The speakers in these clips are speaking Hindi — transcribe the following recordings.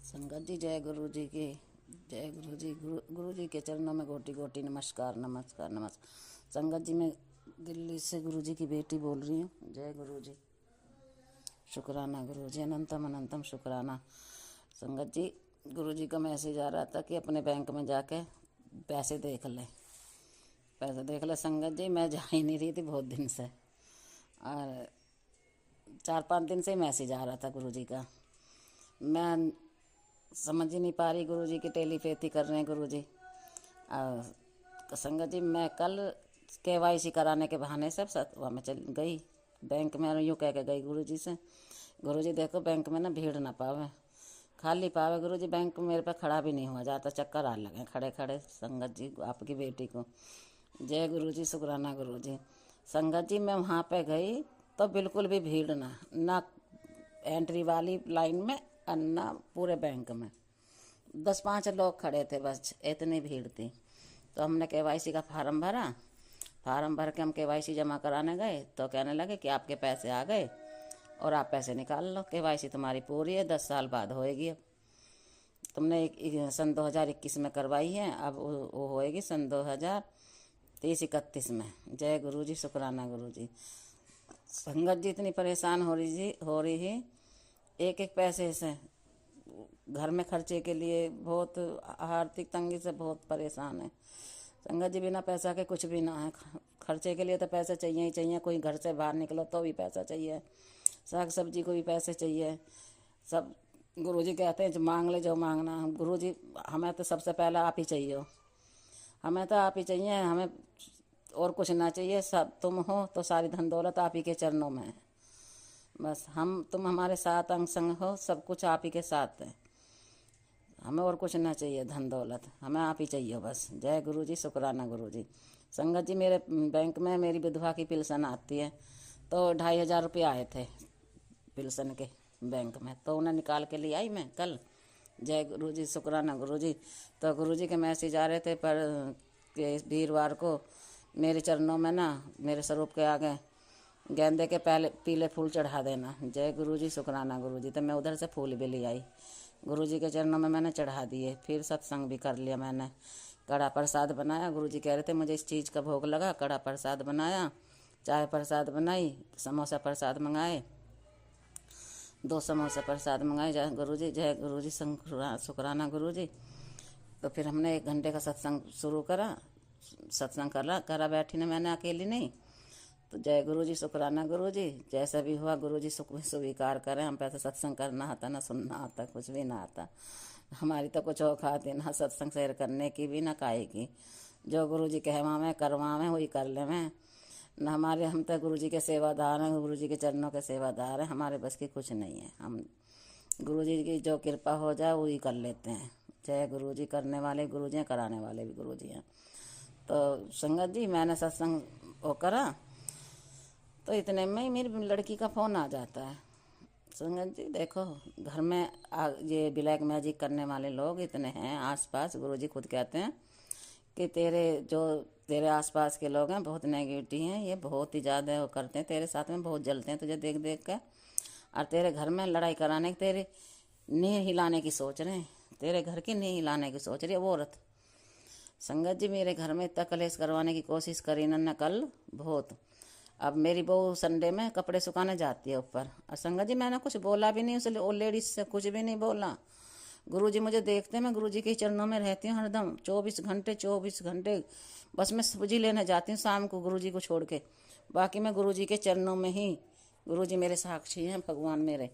संगत जी, जय गुरु जी की जय। गुरु जी, गुरु जी के चरणों में गोटी गोटी नमस्कार नमस्कार नमस्कार। संगत जी, मैं दिल्ली से गुरु जी की बेटी बोल रही हूँ। जय गुरु जी, शुक्राना गुरु जी, अनंतम अनंतम शुक्राना। संगत जी, गुरु जी का मैसेज आ रहा था कि अपने बैंक में जाके पैसे देख ले, पैसे देख ले। संगत जी, मैं जा ही नहीं रही थी बहुत दिन से, और 4-5 दिन से मैसेज आ रहा था गुरु जी का। मैं समझ ही नहीं पा रही। गुरु जी की टेलीपैथी कर रहे हैं गुरु जी। तो संगत जी, मैं कल KYC कराने के बहाने सब वहाँ में चल गई बैंक में, और यूँ कह के गई गुरु जी से, गुरु जी देखो बैंक में ना भीड़ ना पावे, खाली पावे। गुरु जी बैंक में मेरे पे खड़ा भी नहीं हुआ जाता, चक्कर आ लगे खड़े खड़े। संगत जी, आपकी बेटी को जय गुरु जी, शुक्राना गुरु जी। संगत जी, मैं वहाँ पे गई तो बिल्कुल भी भीड़ ना एंट्री वाली लाइन में और ना पूरे बैंक में। 10-5 लोग खड़े थे बस, इतनी भीड़ थी। तो हमने KYC का फार्म भरा, फार्म भर के हम KYC जमा कराने गए तो कहने लगे कि आपके पैसे आ गए और आप पैसे निकाल लो, KYC तुम्हारी पूरी है, 10 साल बाद होएगी। अब तुमने सन 2021 में करवाई है, अब वो होएगी सन 2030-31 में। जय गुरु जी, शुक्राना गुरु जी। संगत जी, इतनी परेशान हो रही है एक एक पैसे से, घर में खर्चे के लिए बहुत आर्थिक तंगी से बहुत परेशान है। संगत जी, बिना पैसा के कुछ भी ना है। खर्चे के लिए तो पैसे चाहिए ही चाहिए। कोई घर से बाहर निकलो तो भी पैसा चाहिए, साग सब्जी को भी पैसे चाहिए। सब गुरु जी कहते हैं जो मांग ले, जो मांगना। गुरु जी, हमें तो सबसे पहला आप ही चाहिए हो, हमें तो आप ही चाहिए, हमें और कुछ ना चाहिए। सब तुम हो तो सारी धन दौलत आप ही के चरणों में है। बस तुम हमारे साथ अंग संग हो, सब कुछ आप ही के साथ है। हमें और कुछ ना चाहिए, धन दौलत हमें आप ही चाहिए बस। जय गुरु जी, शुक्राना गुरु जी। संगत जी, मेरे बैंक में मेरी विधवा की पेंशन आती है, तो 2500 रुपये आए थे पेंशन के बैंक में, तो उन्हें निकाल के ले आई मैं कल। जय गुरु जी, शुक्राना गुरु जी। तो गुरु जी के मैसेज आ रहे थे पर वीरवार को मेरे चरणों में ना, मेरे स्वरूप के आगे गेंदे के पीले फूल चढ़ा देना। जय गुरु जी, शुक्राना गुरु जी। तो मैं उधर से फूल भी ले आई, गुरु जी के चरणों में मैंने चढ़ा दिए। फिर सत्संग भी कर लिया मैंने, कड़ा प्रसाद बनाया। गुरु जी कह रहे थे मुझे इस चीज़ का भोग लगा, कड़ा प्रसाद बनाया, चाय प्रसाद बनाई, समोसा प्रसाद मंगाए, 2 समोसा प्रसाद मंगाए। जय गुरु जी, जय गुरु जी, शुक्राना गुरु जी। तो फिर हमने 1 घंटे का सत्संग शुरू करा, सत्संग करा बैठी ने, मैंने अकेली नहीं। तो जय गुरु जी, शुक्राना गुरु जी। जैसा भी हुआ गुरु जी सुख स्वीकार करें। हम पे तो सत्संग करना आता ना सुनना आता, कुछ भी ना आता। हमारी तो कुछ औकात है ना सत्संग शेयर करने की भी, ना काहे की। जो गुरु जी कहवावें करवावें वही कर ले में न हमारे। हम तो गुरु जी के सेवादार हैं, गुरु जी के चरणों के सेवादार हैं। हमारे बस की कुछ नहीं है, हम गुरु जी की जो कृपा हो जाए वही कर लेते हैं। जय गुरु जी, करने वाले गुरु जी हैं, कराने वाले भी गुरु जी हैं। तो संगत जी, मैंने सत्संग वो करा तो इतने में ही मेरी लड़की का फ़ोन आ जाता है। संगत जी देखो, घर में ये ब्लैक मैजिक करने वाले लोग इतने हैं आसपास। गुरुजी खुद कहते हैं कि तेरे आसपास के लोग हैं बहुत नेगेटिव हैं, ये बहुत ही ज़्यादा वो करते हैं, तेरे साथ में बहुत जलते हैं तुझे देख देख कर, और तेरे घर में लड़ाई कराने की, तेरे नींव हिलाने की सोच रहे हैं, तेरे घर की नींव हिलाने की सोच रही है वो औरत। संगत जी, मेरे घर में इतना कलेश करवाने की कोशिश करी न कल बहुत। अब मेरी बहू संडे में कपड़े सुखाने जाती है ऊपर, और संगत जी मैंने कुछ बोला भी नहीं उसे, वो लेडीज से कुछ भी नहीं बोला। गुरुजी मुझे देखते हैं, मैं गुरुजी के चरणों में रहती हूँ हरदम, 24 घंटे। बस मैं सब्जी लेने जाती हूँ शाम को गुरुजी को छोड़ के, बाकी मैं गुरुजी के चरणों में ही। गुरुजी मेरे साक्षी हैं, भगवान मेरे।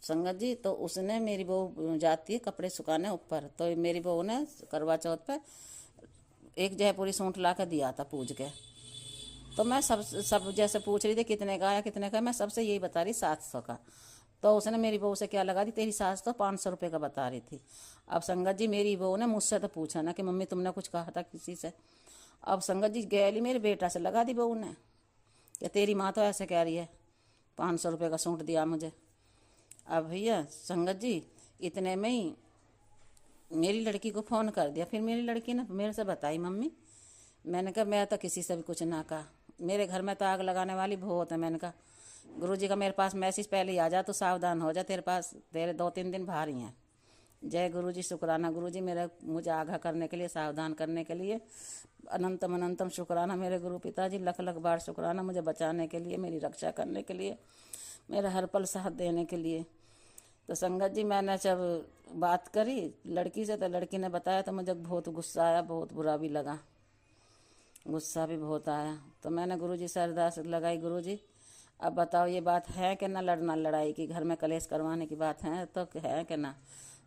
संगत जी, तो उसने, मेरी बहू जाती है कपड़े सुखाने ऊपर, तो मेरी बहू ने करवा चौथ पर एक जयपुरी सूट ला कर दिया था पूज के। तो मैं सब जैसे पूछ रही थी कितने का आया कितने का, मैं सबसे यही बता रही 700 का। तो उसने मेरी बहू से क्या लगा दी, तेरी सास तो 500 रुपये का बता रही थी। अब संगत जी, मेरी बहू ने मुझसे तो पूछा ना कि मम्मी तुमने कुछ कहा था किसी से। अब संगत जी गैली मेरे बेटा से लगा दी बहू ने कि तेरी माँ तो ऐसे कह रही है, 500 रुपये का सूट दिया मुझे। अब भैया संगत जी, इतने में ही मेरी लड़की को फ़ोन कर दिया। फिर मेरी लड़की ने मेरे से बताई, मम्मी, मैंने कहा मैं तो किसी से भी कुछ ना कहा, मेरे घर में तो आग लगाने वाली बहुत है। मैंने कहा गुरुजी का मेरे पास मैसेज पहले ही आ जा तो सावधान हो जा, तेरे पास तेरे 2-3 दिन बाहर ही हैं। जय गुरु जी, शुक्राना गुरु जी मेरा मुझे आगाह करने के लिए, सावधान करने के लिए। अनंतम अनंतम शुक्राना मेरे गुरु पिताजी, लख लख बार शुक्राना मुझे बचाने के लिए, मेरी रक्षा करने के लिए, मेरा हर पल साथ देने के लिए। तो संगत जी मैंने जब बात करी लड़की से तो लड़की ने बताया तो मुझे बहुत गुस्सा आया, बहुत बुरा भी लगा, गुस्सा भी बहुत आया। तो मैंने गुरुजी से अरदास लगाई, गुरुजी अब बताओ ये बात है कि ना लड़ना लड़ाई की, घर में कलेश करवाने की बात है तो है कि ना।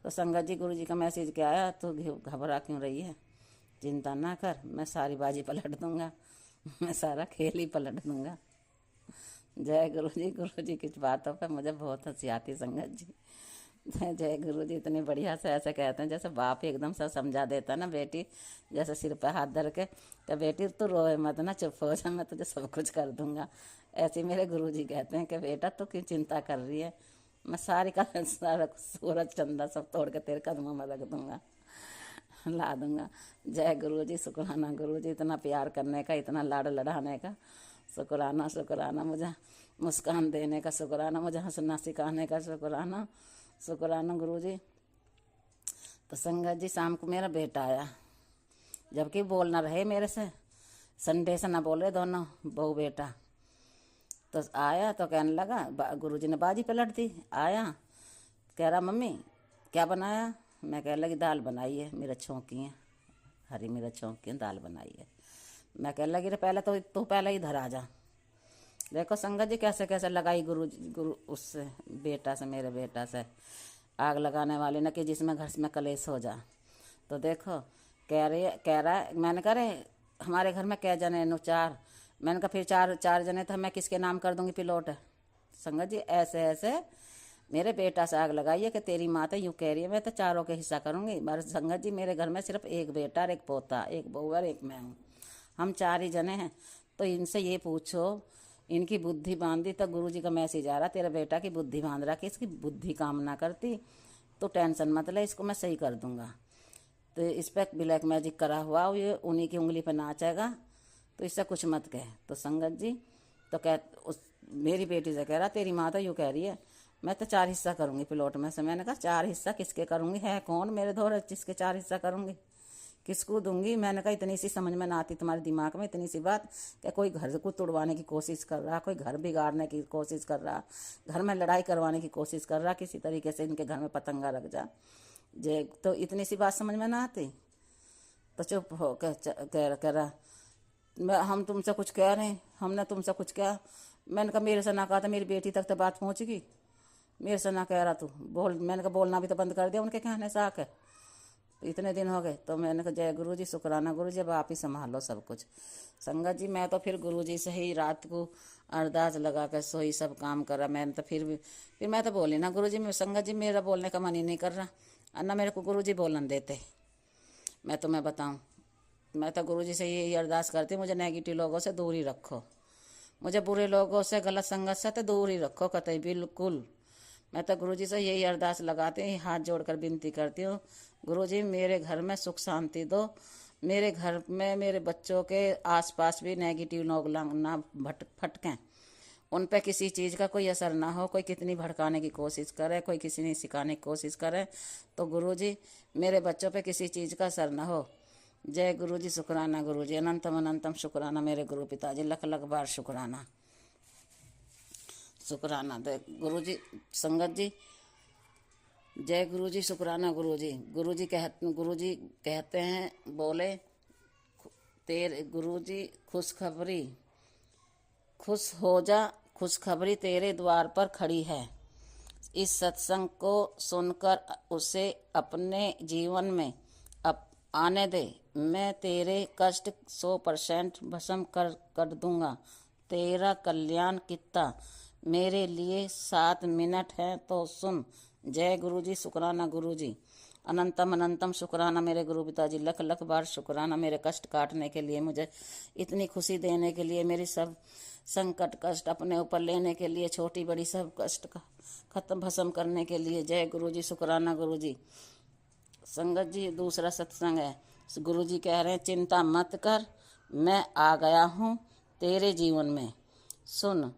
तो संगत जी गुरुजी का मैसेज क्या आया, तो घबरा क्यों रही है, चिंता ना कर, मैं सारी बाजी पलट दूंगा, मैं सारा खेल ही पलट दूंगा। जय गुरु जी की बातों पे मुझे बहुत हंसी आती संगत जी। जय गुरु जी इतनी बढ़िया से ऐसे कहते हैं जैसे बाप एकदम सब समझा देता ना, बेटी जैसे सिर पे हाथ धर के कि बेटी तू रोए मत ना, चुप हो जा, मैं तुझे सब कुछ कर दूंगा। ऐसे मेरे गुरु जी कहते हैं कि बेटा तू क्यों चिंता कर रही है, मैं सारी का सारा सूरज चंदा सब तोड़ के तेरे कदमों में रख दूंगा, ला दूंगा। जय गुरु जी, शुक्राना गुरु जी, इतना प्यार करने का, इतना लाड़ लड़ाने का, शुक्राना शुक्राना, मुझे मुस्कान देने का शुक्राना, मुझे हंसना सिखाने का शुक्राना, शुक्राना गुरु जी। तो संगत जी शाम को मेरा बेटा आया, जबकि बोलना रहे मेरे से, संडे से ना बोले दोनों बहू बेटा। तो आया तो कहने लगा, गुरु जी ने बाजी पलट दी। आया कह रहा मम्मी क्या बनाया, मैं कह लगी दाल बनाई है, मेरा छौंकी है, हरी मेरा छौंकी है, दाल बनाई है। मैं कह लगी रे पहले तो तू पहले इधर आ जा। देखो संगत जी कैसे कैसे लगाई गुरु उससे बेटा से, मेरे बेटा से आग लगाने वाले न कि जिसमें घर में कलेश हो जा। तो देखो कह रहा है, मैंने कहा रे हमारे घर में क्या जने नो चार, मैंने कहा फिर चार जने तो मैं किसके नाम कर दूंगी पिलोट। संगत जी ऐसे ऐसे मेरे बेटा से आग लगाई है कि तेरी माँ तो यूँ कह रही है मैं तो चारों के हिस्सा करूँगी। मगर संगत जी मेरे घर में सिर्फ एक बेटा और एक पोता, एक बहू और एक मैं हूँ, हम 4 ही जने हैं। तो इनसे ये पूछो इनकी बुद्धि बांधी, तो गुरुजी का मैसेज आ रहा तेरा बेटा की बुद्धि बांध रहा कि इसकी बुद्धि काम ना करती तो टेंशन मत ले, इसको मैं सही कर दूंगा। तो इस पर ब्लैक मैजिक करा हुआ, ये उन्हीं की उंगली पर नाचेगा, तो इससे कुछ मत कहे। तो संगत जी तो मेरी बेटी से कह रहा तेरी माँ तो यूँ कह रही है मैं तो 4 हिस्सा करूँगी प्लॉट में से। मैंने कहा 4 हिस्सा किसके करूँगी, है कौन मेरे धोरे जिसके 4 हिस्सा करूँगी, किसको दूंगी। मैंने कहा इतनी सी समझ में ना आती तुम्हारे दिमाग में, इतनी सी बात कि कोई घर को तोड़वाने की कोशिश कर रहा, कोई घर बिगाड़ने की कोशिश कर रहा, घर में लड़ाई करवाने की कोशिश कर रहा, किसी तरीके से इनके घर में पतंगा रख जा जे, तो इतनी सी बात समझ में ना आती। तो चुप हो कह रहा हम तुमसे कुछ कह रहे हैं, हमने तुमसे कुछ कहा। मैंने कहा मेरे से ना कहा था, मेरी बेटी तक तो बात पहुँचेगी, मेरे से ना कह रहा तू बोल। मैंने कहा बोलना भी तो बंद कर दिया, उनके कहने से आके इतने दिन हो गए। तो मैंने कहा जय गुरु जी, शुक्राना गुरु जी, अब आप ही संभालो सब कुछ। संगत जी मैं तो फिर गुरु जी से ही रात को अरदास लगा कर सोई, सब काम करा। मैंने तो फिर मैं तो बोली ना गुरु जी, मैं संगत जी मेरा बोलने का मन ही नहीं कर रहा, और ना मेरे को गुरु जी बोलन देते। मैं तुम्हें बताऊँ, मैं तो गुरु जी से यही अरदास करती, मुझे नेगेटिव लोगों से दूर ही रखो, मुझे बुरे लोगों से, गलत संगत से तो दूर ही रखो कतई बिल्कुल। मैं तो गुरु जी से यही अरदास लगाती हूँ, हाथ जोड़कर विनती करती हूँ, गुरु जी मेरे घर में सुख शांति दो, मेरे घर में मेरे बच्चों के आसपास भी नेगेटिव लोग ना फटकें, उन पे किसी चीज़ का कोई असर ना हो। कोई कितनी भड़काने की कोशिश करे, कोई किसी ने सिखाने की कोशिश करे, तो गुरु जी मेरे बच्चों पे किसी चीज़ का असर ना हो। जय गुरु जी, शुक्राना गुरु जी, अनंतम अनंतम शुक्राना मेरे गुरु पिताजी, लख लख बार शुक्राना शुक्राना। गुरु जी संगत जी जय गुरु जी, शुक्राना गुरु जी। गुरु जी कहते हैं बोले तेरे गुरु जी खुश हो जा, खुशखबरी तेरे द्वार पर खड़ी है। इस सत्संग को सुनकर उसे अपने जीवन में आने दे, मैं तेरे कष्ट 100% भस्म कर दूंगा। तेरा कल्याण कितना मेरे लिए 7 मिनट है तो सुन। जय गुरु जी, शुक्राना गुरु जी, अनंतम अनंतम शुक्राना मेरे गुरु पिताजी, लख लख बार शुक्राना मेरे कष्ट काटने के लिए, मुझे इतनी खुशी देने के लिए, मेरी सब संकट कष्ट अपने ऊपर लेने के लिए, छोटी बड़ी सब कष्ट का खत्म भस्म करने के लिए। जय गुरु जी, शुक्राना गुरु जी। संगत जी दूसरा सत्संग है, गुरु जी कह रहे हैं चिंता मत कर, मैं आ गया हूँ तेरे जीवन में। सुन,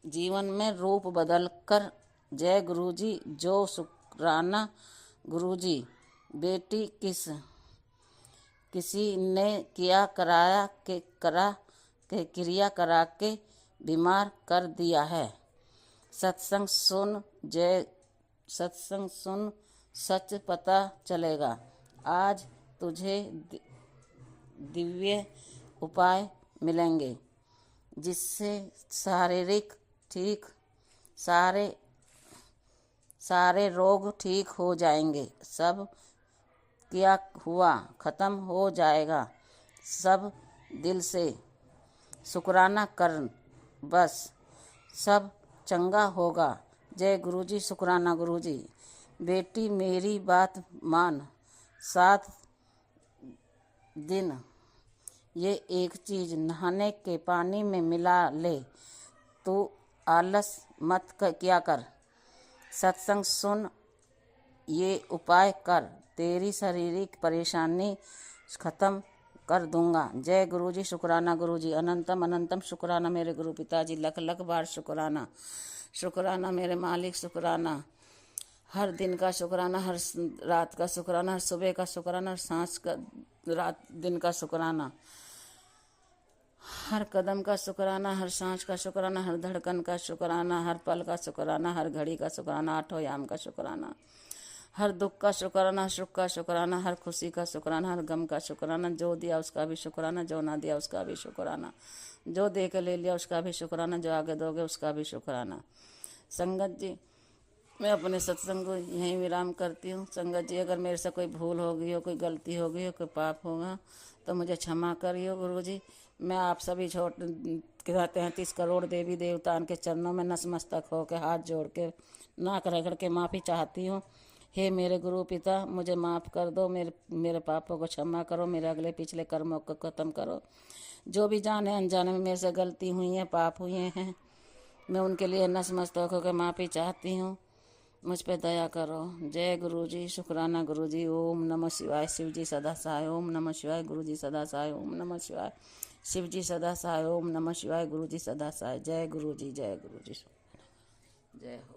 जीवन में रूप बदल कर जय गुरुजी। जो शुक्राना गुरुजी। बेटी किसी ने किया करा के बीमार कर दिया है। सत्संग सुन सच पता चलेगा। आज तुझे दिव्य उपाय मिलेंगे जिससे सारे रोग ठीक हो जाएंगे। सब किया हुआ खत्म हो जाएगा। सब दिल से शुक्राना कर, बस सब चंगा होगा। जय गुरुजी। शुक्राना गुरुजी। बेटी मेरी बात मान। 7 दिन ये एक चीज नहाने के पानी में मिला ले। तू आलस मत किया कर। सत्संग सुन, ये उपाय कर, तेरी शारीरिक परेशानी खत्म कर दूंगा। जय गुरुजी। शुक्राना गुरुजी। अनंतम अनंतम शुक्राना मेरे गुरु पिताजी। लख लख बार शुक्राना। शुक्राना मेरे मालिक। शुक्राना हर दिन का शुक्राना, हर रात का शुक्राना, हर सुबह का शुक्राना, हर सांस का रात दिन का शुक्राना, हर कदम का शुक्राना, हर सांस का शुक्राना, हर धड़कन का शुक्राना, हर पल का शुक्राना, हर घड़ी का शुक्राना, 8 याम का शुक्राना, हर दुख का शुक्राना, हर सुख का शुक्राना, हर खुशी का शुक्राना, हर गम का शुक्राना। जो दिया उसका भी शुक्राना, जो ना दिया उसका भी शुक्राना, जो दे के ले लिया उसका भी शुक्राना, जो आगे दोगे उसका भी शुक्राना। संगत जी, मैं अपने सत्संग को यहीं विराम करती हूँ। संगत जी, अगर मेरे से कोई भूल हो गई हो, कोई गलती हो गई हो, कोई पाप होगा तो मुझे क्षमा करियो गुरु जी। मैं आप सभी 33 करोड़ देवी देवताओं के चरणों में नतमस्तक हो के हाथ जोड़ के नाक रगड़ के माफ़ी चाहती हूँ। हे मेरे गुरु पिता, मुझे माफ़ कर दो, मेरे पापों को क्षमा करो, मेरे अगले पिछले कर्मों को ख़त्म करो। जो भी जाने अनजाने में मेरे से गलती हुई है, पाप हुए हैं, मैं उनके लिए नतमस्तक होकर माफ़ी चाहती हूँ। मुझ पे दया करो। जय गुरुजी। शुक्राना गुरुजी। ओम नमः शिवाय। शिव जी सदा सहाय। ओम नमः शिवाय। गुरुजी सदा सहाय। ओम नमः शिवाय। शिव जी सदा सहाय। ओम नमः शिवाय। गुरुजी सदा सहाय। जय गुरुजी। जय गुरुजी। जय हो।